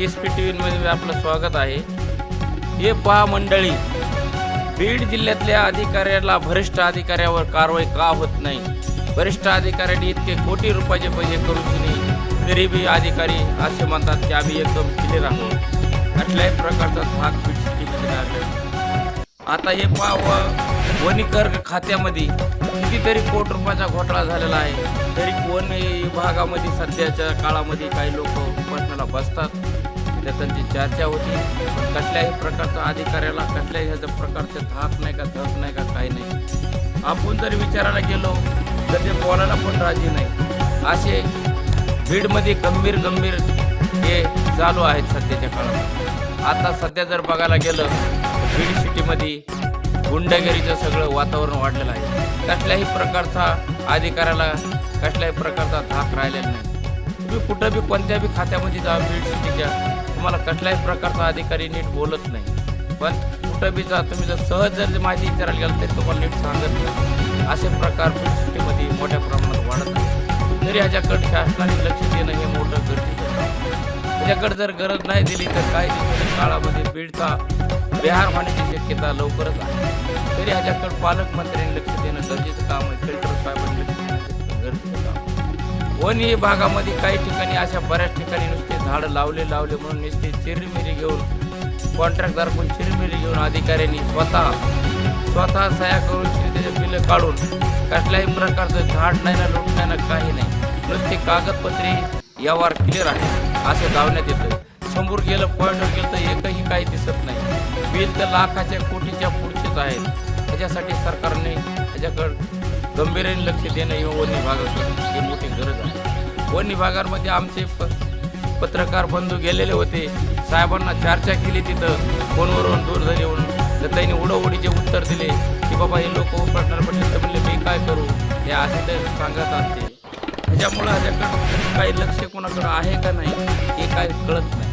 SP टीव्हीमध्ये आपलं स्वागत आहे। हे पहा मंडळी, बीड जिल्ह्यातल्या अधिकाऱ्याला भ्रष्ट अधिकाऱ्यावर कारवाई का होत नाही? भ्रष्ट अधिकाऱ्यांनी इतके कोटी रुपयाचे पैसे करून तरी बी अधिकारी असे म्हणतात की आम्ही एकदम क्लिअर आहोत। कुठल्याही प्रकारचा भाग बीड आता हे पहा, वनीकर खात्यामध्ये कितीतरी कोटी रुपयाचा घोटाळा झालेला आहे, तरी वन विभागामध्ये सध्याच्या काळामध्ये काही लोक उपोषणाला बसतात, त्यांची चर्चा होती, पण कुठल्याही प्रकारचा अधिकाऱ्याला कुठल्याही ह्याच्या प्रकारचे धाक नाही का, धक नाही का, काही नाही। आपण जर विचारायला गेलो तर ते बोलायला पण राजी नाही। असे बीडमध्ये गंभीर हे चालू आहेत सध्याच्या काळात। आता सध्या जर बघायला गेलं बीड सिटीमध्ये गुंडगिरीचं सगळं वातावरण वाढलेलं आहे। कुठल्याही प्रकारचा अधिकाऱ्याला कुठल्याही प्रकारचा धाक राहिलेला नाही। तुम्ही कुठं बी कोणत्या बी खात्यामध्ये जा बीड सिटीच्या, तुम्हाला कुठल्याही प्रकारचा अधिकारी नीट बोलत नाही, पण कुठं बी जा तुम्ही जर सहज जर माहिती विचारायला गेलं तरी तुम्हाला नीट सांगत नाही। असे प्रकार बीड सिटीमध्ये मोठ्या प्रमाणात वाढत आहे, तरी ह्याच्याकडे शासनाने लक्ष देणं हे मोठं गरजेचं आहे। त्याच्याकडे जर गरज नाही दिली तर काही दिवसाच्या काळामध्ये बीडचा बिहार होण्याची शक्यता लवकरच आहे। तरी ह्याच्याकडे पालकमंत्र्यांनी लक्ष देणं गरजेचं काम आहे, कलेक्टर साहेबांनी लक्ष देणं गरजेचं काम आहे। वन विभागामध्ये काही ठिकाणी अशा बऱ्याच ठिकाणी नुसते झाडं लावले म्हणून नुसते चिरमिरी घेऊन, कॉन्ट्रॅक्टदार पण चिरमिरी घेऊन अधिकाऱ्यांनी स्वतः सह्या करून त्याचे बिलं काढून कुठल्याही प्रकारचं झाड नाही ना, लूट नाही ना, काही नाही, नुसते कागदपत्रे व्यवहार क्लिअर आहे असं दावण्यात येतं। समोर गेलं, पॉईंटवर गेलं तर एकही काही दिसत नाही। बिल तर लाखाच्या कोटीच्या पुढचेच आहेत। त्याच्यासाठी सरकारने त्याच्याकडे गंभीर्याने लक्ष देणं हे वन विभागाकडे ही मोठी गरज आहे। वन विभागामध्ये आमचे पत्रकार बंधू गेलेले होते, साहेबांना चर्चा केली, तिथं फोनवरून दूरध्वनी येऊन तर त्यांनी उडोउडीचे उत्तर दिले की बाबा हे लोक उपासणार पडले, तर म्हणले मी काय करू, हे असे तर सांगत असते। त्याच्यामुळं ह्याच्याकडं काही लक्ष कोणाकडं आहे का नाही हे काय कळत नाही।